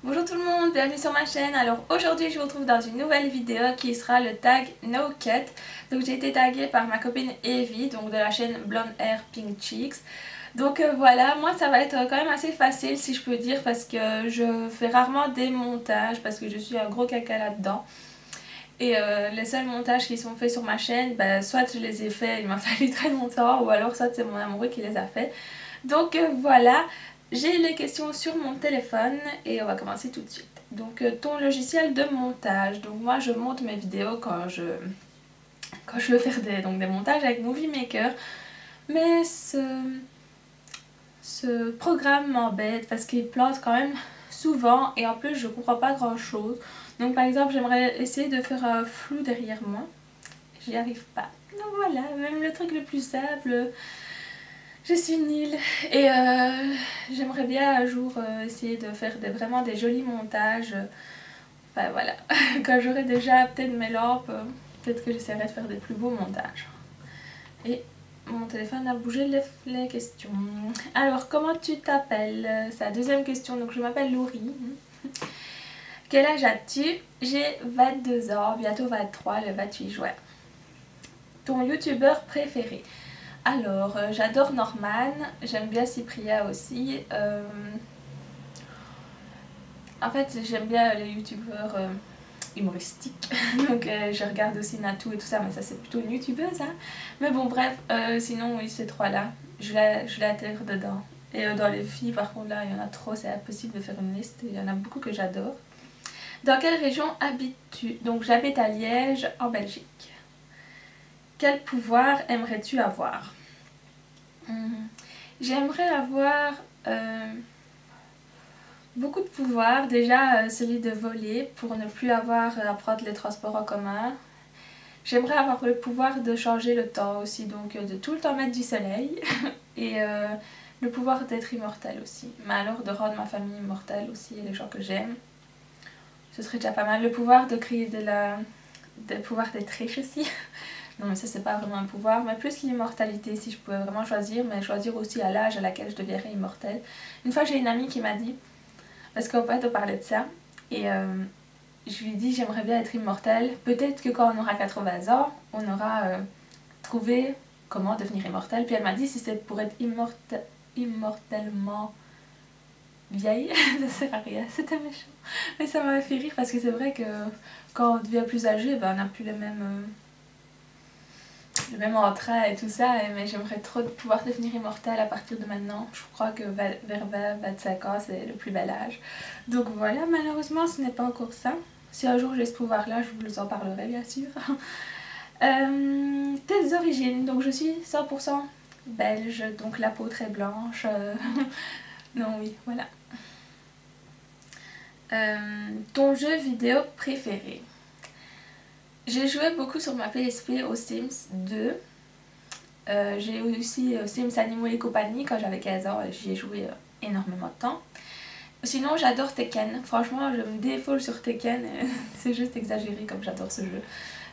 Bonjour tout le monde, bienvenue sur ma chaîne. Alors aujourd'hui je vous retrouve dans une nouvelle vidéo qui sera le tag No Cut. Donc j'ai été taguée par ma copine Evie, donc de la chaîne Blonde Hair Pink Cheeks. Donc voilà, moi ça va être quand même assez facile si je peux dire, parce que je fais rarement des montages parce que je suis un gros caca là-dedans. Et les seuls montages qui sont faits sur ma chaîne, soit je les ai faits, il m'a fallu très longtemps, ou alors soit c'est mon amoureux qui les a fait. Donc voilà, j'ai les questions sur mon téléphone et on va commencer tout de suite. Donc ton logiciel de montage. Donc moi je monte mes vidéos quand je veux faire des montages avec Movie Maker. Mais ce programme m'embête parce qu'il plante quand même souvent et en plus je comprends pas grand chose. Donc par exemple j'aimerais essayer de faire un flou derrière moi. J'y arrive pas. Donc voilà, même le truc le plus simple, je suis nulle. Et j'aimerais bien un jour essayer de faire vraiment des jolis montages. Enfin voilà, quand j'aurai déjà peut-être mes lampes, peut-être que j'essaierai de faire des plus beaux montages. Et mon téléphone a bougé les questions. Alors, comment tu t'appelles? C'est la deuxième question. Donc je m'appelle Laurie. Quel âge as-tu? J'ai 22 ans, bientôt 23, le 28 juin. Ton youtubeur préféré? Alors, j'adore Norman, j'aime bien Cypria aussi. En fait, j'aime bien les youtubeurs humoristiques. Donc, je regarde aussi Natou et tout ça, mais ça c'est plutôt une youtubeuse. Hein. Mais bon, bref, sinon, oui, ces trois-là, je l'intègre dedans. Et dans les filles, par contre, là, il y en a trop, c'est impossible de faire une liste. Il y en a beaucoup que j'adore. Dans quelle région habites-tu? Donc, j'habite à Liège, en Belgique. Quel pouvoir aimerais-tu avoir? J'aimerais avoir beaucoup de pouvoir. Déjà celui de voler pour ne plus avoir à prendre les transports en commun. J'aimerais avoir le pouvoir de changer le temps aussi, donc de tout le temps mettre du soleil. Et le pouvoir d'être immortel aussi. Mais alors de rendre ma famille immortelle aussi et les gens que j'aime. Ce serait déjà pas mal. Le pouvoir de créer le pouvoir d'être riche aussi. Non mais ça c'est pas vraiment un pouvoir, mais plus l'immortalité si je pouvais vraiment choisir, mais choisir aussi à l'âge à laquelle je deviendrais immortelle. Une fois j'ai une amie qui m'a dit, parce qu'en fait on parlait de ça, et je lui ai dit j'aimerais bien être immortelle, peut-être que quand on aura 80 ans, on aura trouvé comment devenir immortelle, puis elle m'a dit si c'est pour être immortellement vieille, ça sert à rien, c'était méchant. Mais ça m'a fait rire parce que c'est vrai que quand on devient plus âgé, on n'a plus le même entrain et tout ça, mais j'aimerais trop pouvoir devenir immortelle à partir de maintenant. Je crois que vers 20-25 ans c'est le plus bel âge. Donc voilà, malheureusement ce n'est pas encore ça. Si un jour j'ai ce pouvoir là, je vous en parlerai bien sûr. Tes origines, donc je suis 100% belge, donc la peau très blanche. Non oui, voilà. Ton jeu vidéo préféré? J'ai joué beaucoup sur ma PSP aux Sims 2. J'ai aussi Sims Animaux et compagnie quand j'avais 15 ans, j'y ai joué énormément de temps. Sinon j'adore Tekken, franchement je me défoule sur Tekken, c'est juste exagéré comme j'adore ce jeu.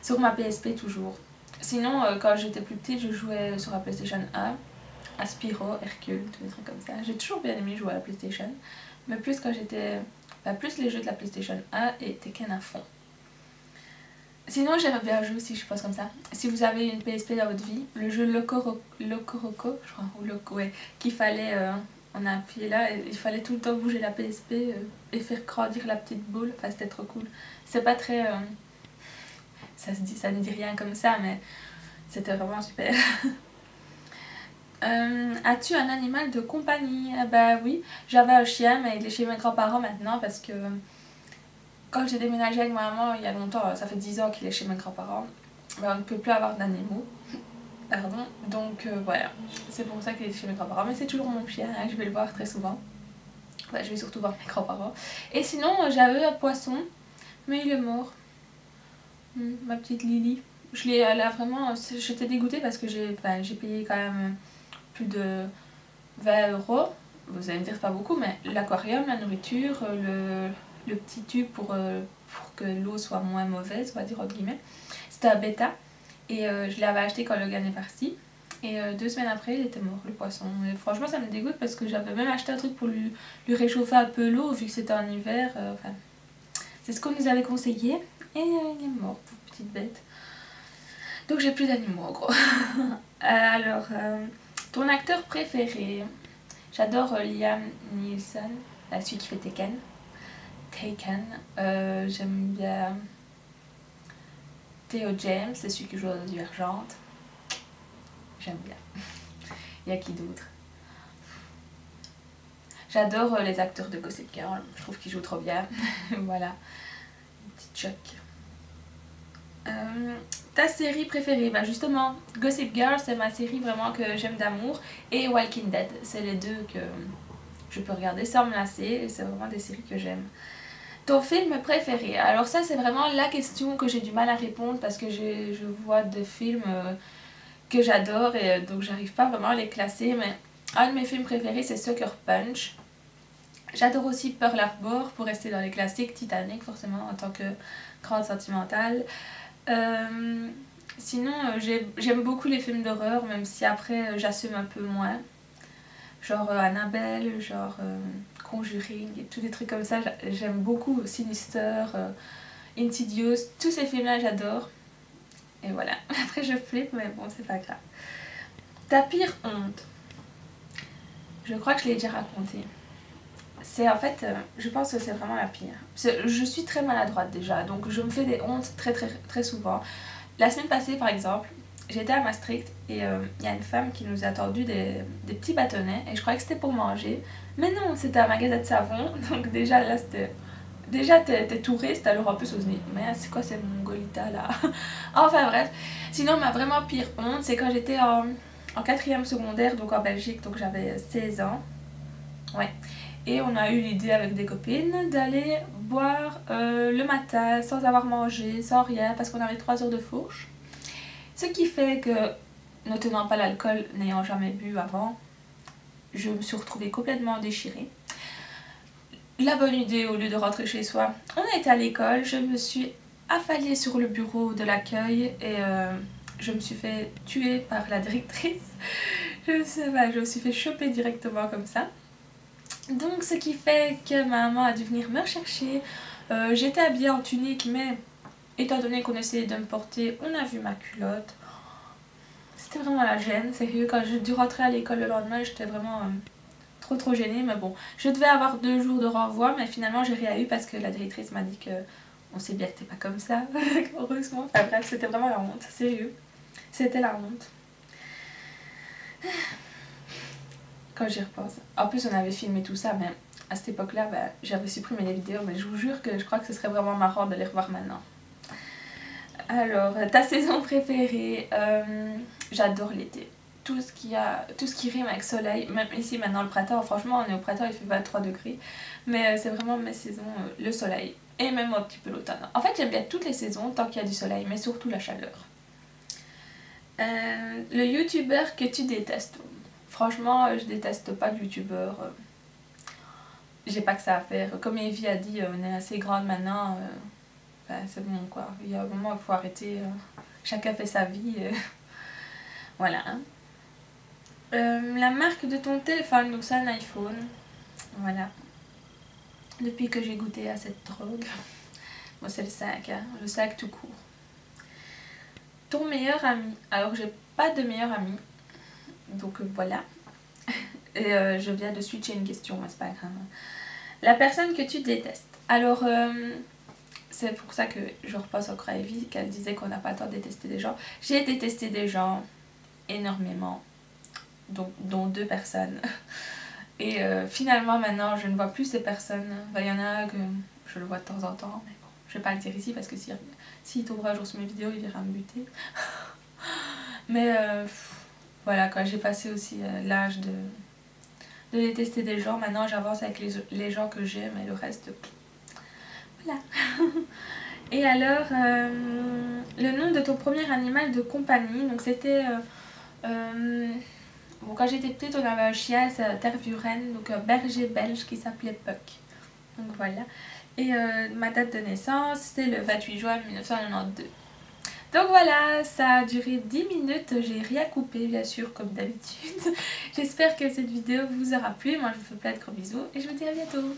Sur ma PSP toujours. Sinon quand j'étais plus petite je jouais sur la PlayStation 1, à Spyro, Hercule, tous les trucs comme ça. J'ai toujours bien aimé jouer à la PlayStation, mais plus quand j'étais... plus les jeux de la PlayStation 1 et Tekken à fond. Sinon j'aimerais bien jouer aussi, je pense comme ça. Si vous avez une PSP dans votre vie, le jeu Loco Roco, je crois, ou Loco, ouais, qu'il fallait, on a appuyé là, et il fallait tout le temps bouger la PSP et faire grandir la petite boule, enfin c'était trop cool. C'est pas très, ça ne dit rien comme ça, mais c'était vraiment super. As-tu un animal de compagnie? Bah oui, j'avais un chien mais il est chez mes grands-parents maintenant parce que quand j'ai déménagé avec ma maman il y a longtemps, ça fait 10 ans qu'il est chez mes grands-parents, on ne peut plus avoir d'animaux. Pardon, donc voilà, c'est pour ça qu'il est chez mes grands-parents, mais c'est toujours mon chien, hein, je vais le voir très souvent. Je vais surtout voir mes grands-parents. Et sinon, j'avais un poisson, mais il est mort. Ma petite Lily. Elle a vraiment... J'étais dégoûtée parce que j'ai payé quand même plus de 20 €. Vous allez me dire pas beaucoup, mais l'aquarium, la nourriture, le petit tube pour que l'eau soit moins mauvaise, on va dire entre guillemets. C'était un bêta et je l'avais acheté quand Logan est parti. Et 2 semaines après, il était mort, le poisson. Et franchement, ça me dégoûte parce que j'avais même acheté un truc pour lui réchauffer un peu l'eau, vu que c'était en hiver. Enfin, c'est ce qu'on nous avait conseillé. Et il est mort, pauvre petite bête. Donc j'ai plus d'animaux en gros. Alors, ton acteur préféré? J'adore Liam Neeson, celui qui fait Taken. J'aime bien Theo James, c'est celui qui joue dans Divergente. J'aime bien. Il y a qui d'autre? J'adore les acteurs de Gossip Girl, je trouve qu'ils jouent trop bien. Voilà, une petite choc. Ta série préférée? Bah justement, Gossip Girl, c'est ma série vraiment que j'aime d'amour. Et Walking Dead, c'est les deux que je peux regarder sans me lasser. C'est vraiment des séries que j'aime. Ton film préféré? Alors ça, c'est vraiment la question que j'ai du mal à répondre parce que je vois des films que j'adore et donc j'arrive pas vraiment à les classer. Mais un de mes films préférés, c'est Sucker Punch. J'adore aussi Pearl Harbor, pour rester dans les classiques, Titanic forcément en tant que grande sentimentale. Sinon j'aime beaucoup les films d'horreur, même si après j'assume un peu moins. Genre Annabelle, genre Conjuring et tous des trucs comme ça, j'aime beaucoup. Sinister, Insidious, tous ces films là j'adore. Et voilà, après je flippe mais bon c'est pas grave. Ta pire honte? Je crois que je l'ai déjà raconté. C'est en fait, je pense que c'est vraiment la pire. Je suis très maladroite déjà, donc je me fais des hontes très souvent. La semaine passée par exemple, j'étais à Maastricht et il y a une femme qui nous a tendu des petits bâtonnets et je croyais que c'était pour manger. Mais non, c'était un magasin de savon, donc déjà là c'était... Déjà t'es touriste, alors en plus on se dit mais c'est quoi ces mongolitas là? Enfin bref, sinon ma vraiment pire honte c'est quand j'étais en 4e secondaire, donc en Belgique, donc j'avais 16 ans. Ouais. Et on a eu l'idée avec des copines d'aller boire le matin sans avoir mangé, sans rien, parce qu'on avait 3 heures de fourche. Ce qui fait que, ne tenant pas l'alcool, n'ayant jamais bu avant, je me suis retrouvée complètement déchirée. La bonne idée, au lieu de rentrer chez soi, on était à l'école, je me suis affalée sur le bureau de l'accueil et je me suis fait tuer par la directrice. Je me suis fait choper directement comme ça. Donc ce qui fait que ma maman a dû venir me rechercher. J'étais habillée en tunique, mais étant donné qu'on essayait de me porter, on a vu ma culotte. C'était vraiment la gêne, sérieux. Quand j'ai dû rentrer à l'école le lendemain, j'étais vraiment trop gênée. Mais bon, je devais avoir 2 jours de renvoi, mais finalement j'ai rien eu parce que la directrice m'a dit que on sait bien que t'es pas comme ça, heureusement. Enfin bref, c'était vraiment la honte, sérieux. C'était la honte. Quand j'y repense. En plus on avait filmé tout ça, mais à cette époque là j'avais supprimé les vidéos, mais je vous jure que je crois que ce serait vraiment marrant de les revoir maintenant. Alors, ta saison préférée? J'adore l'été. Tout ce qui rime avec soleil, même ici maintenant le printemps, franchement on est au printemps, il fait 23 degrés, mais c'est vraiment mes saisons, le soleil, et même un petit peu l'automne. En fait j'aime bien toutes les saisons tant qu'il y a du soleil, mais surtout la chaleur. Le youtubeur que tu détestes? Franchement, je déteste pas de youtubeur. J'ai pas que ça à faire. Comme Evie a dit, on est assez grande maintenant. C'est bon quoi. Il y a un moment où il faut arrêter. Chacun fait sa vie. Voilà. La marque de ton téléphone, donc c'est un iPhone. Voilà. Depuis que j'ai goûté à cette drogue. Moi c'est le 5, hein. Le 5 tout court. Ton meilleur ami? Alors j'ai pas de meilleur ami. Donc voilà. Et je viens de switcher une question, mais c'est pas grave. La personne que tu détestes. Alors, c'est pour ça que je repasse encore à Evie, qu'elle disait qu'on n'a pas le temps de détester des gens. J'ai détesté des gens énormément, dont 2 personnes. Et finalement, maintenant, je ne vois plus ces personnes. Enfin, il y en a que je le vois de temps en temps, mais bon, je vais pas le dire ici parce que s'il tombera un jour sur mes vidéos, il ira me buter. Mais voilà, quand j'ai passé aussi l'âge de détester des gens, maintenant j'avance avec les gens que j'aime et le reste, voilà. Et alors, le nom de ton premier animal de compagnie, donc c'était, bon quand j'étais petite on avait un chien, c'est un Tervuren, donc un berger belge qui s'appelait Puck, donc voilà. Et ma date de naissance c'était le 28 juin 1992. Donc voilà, ça a duré 10 minutes, j'ai rien coupé bien sûr comme d'habitude. J'espère que cette vidéo vous aura plu, moi je vous fais plein de gros bisous et je vous dis à bientôt.